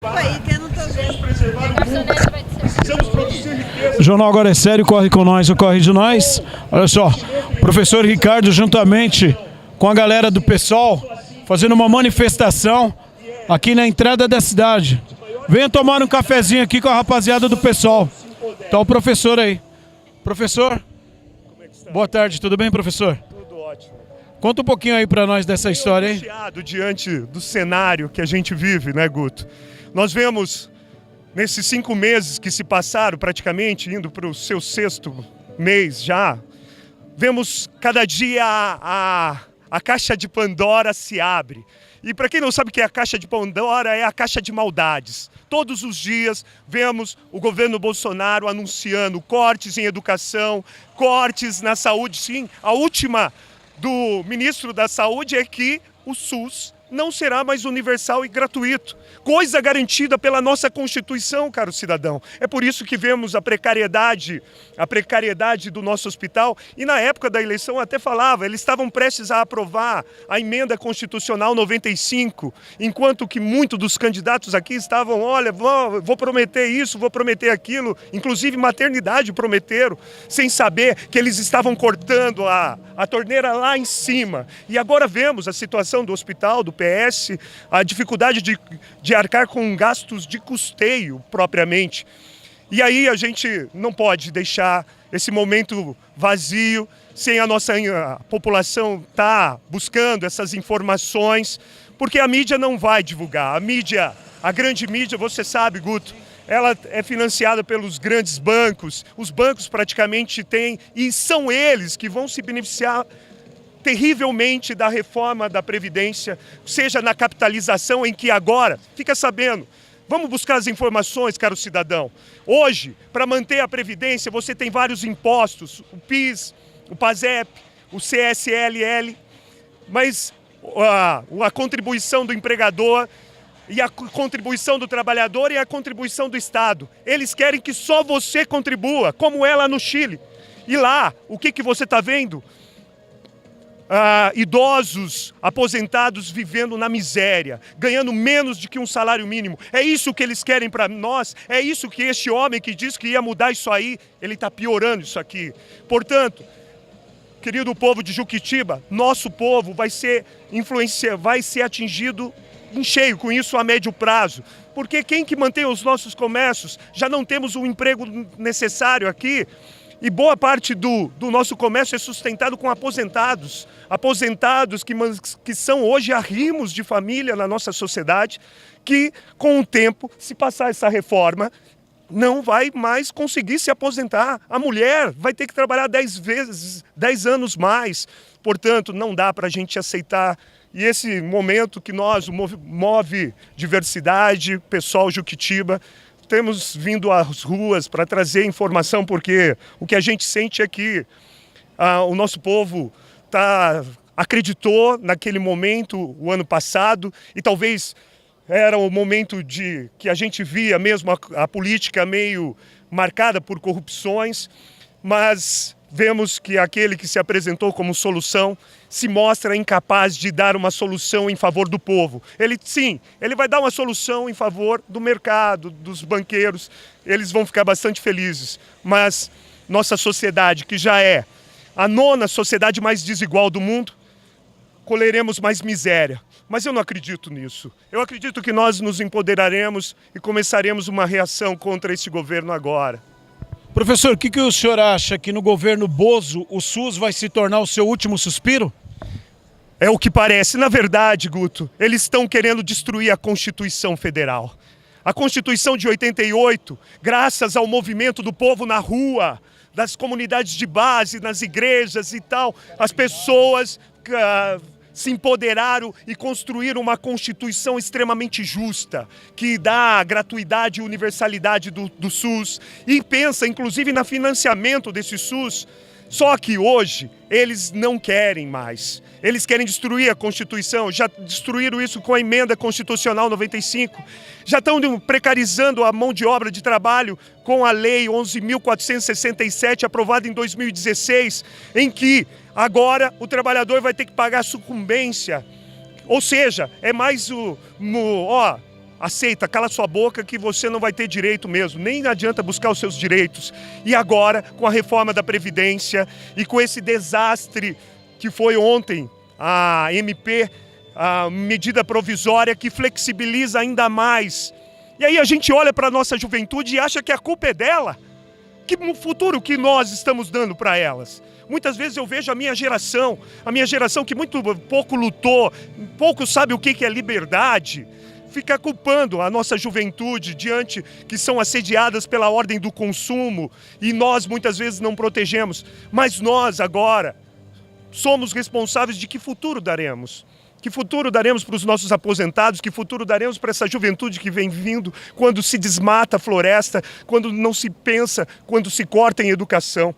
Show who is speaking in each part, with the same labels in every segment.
Speaker 1: Aí, que eu não tô vendo.
Speaker 2: O Jornal Agora é Sério, corre com nós, corre de nós. Olha só, professor Ricardo juntamente com a galera do PSOL fazendo uma manifestação aqui na entrada da cidade. Venha tomar um cafezinho aqui com a rapaziada do PSOL. Tá o professor aí. Professor, boa tarde, tudo bem, professor?
Speaker 3: Tudo ótimo.
Speaker 2: Conta um pouquinho aí pra nós dessa história aí.
Speaker 3: Diante do cenário que a gente vive, né, Guto? Nós vemos, nesses 5 meses que se passaram, praticamente, indo para o seu 6º mês já, vemos cada dia a caixa de Pandora se abre. E para quem não sabe o que é a caixa de Pandora, é a caixa de maldades. Todos os dias vemos o governo Bolsonaro anunciando cortes em educação, cortes na saúde. Sim, a última do ministro da Saúde é que o SUS não será mais universal e gratuito. Coisa garantida pela nossa Constituição, caro cidadão. É por isso que vemos a precariedade do nosso hospital. E na época da eleição eu até falava, eles estavam prestes a aprovar a emenda constitucional 95, enquanto que muitos dos candidatos aqui estavam, olha, vou prometer isso, vou prometer aquilo, inclusive maternidade prometeram, sem saber que eles estavam cortando a torneira lá em cima. E agora vemos a situação do hospital, do PS, a dificuldade de arcar com gastos de custeio propriamente. E aí a gente não pode deixar esse momento vazio, sem a nossa população estar buscando essas informações, porque a mídia não vai divulgar. A grande mídia, você sabe, Guto, ela é financiada pelos grandes bancos. Os bancos praticamente têm, e são eles que vão se beneficiar terrivelmente da reforma da Previdência, seja na capitalização em que agora, fica sabendo, vamos buscar as informações, caro cidadão. Hoje, para manter a Previdência, você tem vários impostos, o PIS, o PASEP, o CSLL, mas a contribuição do empregador e a contribuição do trabalhador e a contribuição do Estado. Eles querem que só você contribua, como é lá no Chile. E lá, o que você está vendo? Idosos aposentados vivendo na miséria, ganhando menos de que um salário mínimo. É isso que eles querem para nós, é isso que este homem que disse que ia mudar isso aí, ele está piorando isso aqui. Portanto, querido povo de Juquitiba, nosso povo vai ser atingido em cheio com isso a médio prazo. Porque quem que mantém os nossos comércios? Já não temos o emprego necessário aqui. E boa parte do nosso comércio é sustentado com aposentados. Aposentados que são hoje arrimos de família na nossa sociedade, que com o tempo, se passar essa reforma, não vai mais conseguir se aposentar. A mulher vai ter que trabalhar 10 anos mais. Portanto, não dá para a gente aceitar. E esse momento que nós, o Move Diversidade, PSOL Juquitiba, temos vindo às ruas para trazer informação, porque o que a gente sente é que o nosso povo acreditou naquele momento, o ano passado, e talvez era o momento que a gente via mesmo a política meio marcada por corrupções, mas vemos que aquele que se apresentou como solução se mostra incapaz de dar uma solução em favor do povo. Ele vai dar uma solução em favor do mercado, dos banqueiros, eles vão ficar bastante felizes, mas nossa sociedade, que já é a 9ª sociedade mais desigual do mundo, colheremos mais miséria. Mas eu não acredito nisso. Eu acredito que nós nos empoderaremos e começaremos uma reação contra esse governo agora.
Speaker 2: Professor, o que o senhor acha que no governo Bozo o SUS vai se tornar o seu último suspiro?
Speaker 3: É o que parece. Na verdade, Guto, eles estão querendo destruir a Constituição Federal. A Constituição de 88, graças ao movimento do povo na rua, das comunidades de base, nas igrejas e tal, as pessoas se empoderaram e construíram uma Constituição extremamente justa, que dá gratuidade e universalidade do SUS e pensa, inclusive, no financiamento desse SUS. Só que hoje eles não querem mais. Eles querem destruir a Constituição, já destruíram isso com a emenda constitucional 95, já estão precarizando a mão de obra de trabalho com a lei 11.467, aprovada em 2016, em que agora o trabalhador vai ter que pagar sucumbência. Ou seja, é mais aceita, cala sua boca que você não vai ter direito mesmo, nem adianta buscar os seus direitos. E agora, com a reforma da Previdência e com esse desastre que foi ontem, a MP, a medida provisória que flexibiliza ainda mais. E aí a gente olha para a nossa juventude e acha que a culpa é dela. Que futuro que nós estamos dando para elas? Muitas vezes eu vejo a minha geração que muito pouco lutou, pouco sabe o que é liberdade, fica culpando a nossa juventude diante que são assediadas pela ordem do consumo e nós muitas vezes não protegemos. Mas nós agora somos responsáveis de que futuro daremos? Que futuro daremos para os nossos aposentados? Que futuro daremos para essa juventude que vem vindo quando se desmata a floresta, quando não se pensa, quando se corta em educação?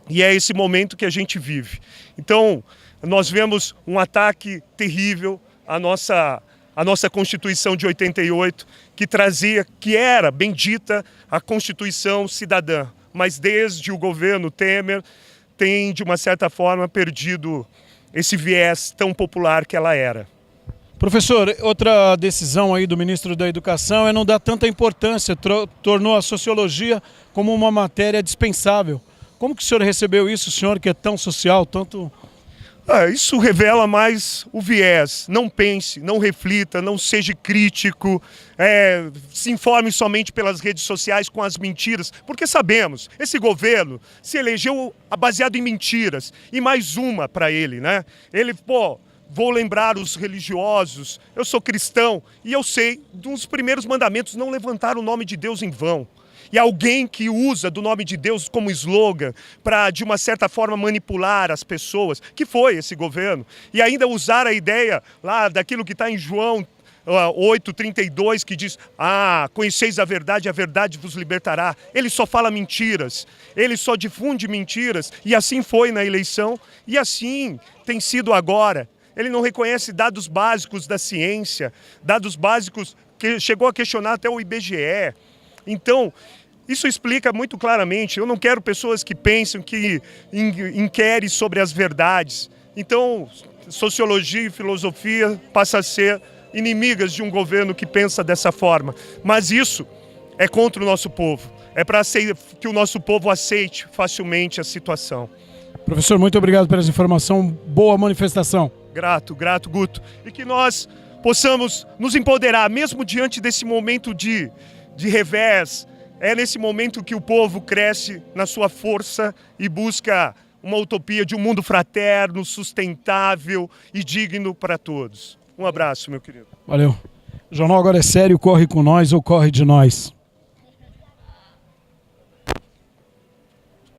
Speaker 3: E é esse momento que a gente vive. Então, nós vemos um ataque terrível à nossa Constituição de 88, que era bendita a Constituição cidadã. Mas desde o governo Temer, tem, de uma certa forma, perdido esse viés tão popular que ela era.
Speaker 2: Professor, outra decisão aí do ministro da Educação é não dar tanta importância, tornou a sociologia como uma matéria dispensável. Como que o senhor recebeu isso, o senhor que é tão social, tanto...
Speaker 3: Isso revela mais o viés. Não pense, não reflita, não seja crítico, se informe somente pelas redes sociais com as mentiras, porque sabemos, esse governo se elegeu baseado em mentiras, e mais uma para ele, né? Ele, vou lembrar os religiosos, eu sou cristão, e eu sei, dos primeiros mandamentos, não levantar o nome de Deus em vão. E alguém que usa do nome de Deus como slogan para, de uma certa forma, manipular as pessoas, que foi esse governo, e ainda usar a ideia lá daquilo que está em João 8,32, que diz, conheceis a verdade vos libertará. Ele só fala mentiras, ele só difunde mentiras, e assim foi na eleição, e assim tem sido agora. Ele não reconhece dados básicos da ciência, dados básicos que chegou a questionar até o IBGE. Então, isso explica muito claramente, eu não quero pessoas que pensam, que inquerem sobre as verdades. Então, sociologia e filosofia passam a ser inimigas de um governo que pensa dessa forma. Mas isso é contra o nosso povo, é para que o nosso povo aceite facilmente a situação.
Speaker 2: Professor, muito obrigado pela informação, boa manifestação.
Speaker 3: Grato, Guto. E que nós possamos nos empoderar, mesmo diante desse momento de revés. É nesse momento que o povo cresce na sua força e busca uma utopia de um mundo fraterno, sustentável e digno para todos. Um abraço, meu querido.
Speaker 2: Valeu. O Jornal Agora é Sério, corre com nós ou corre de nós.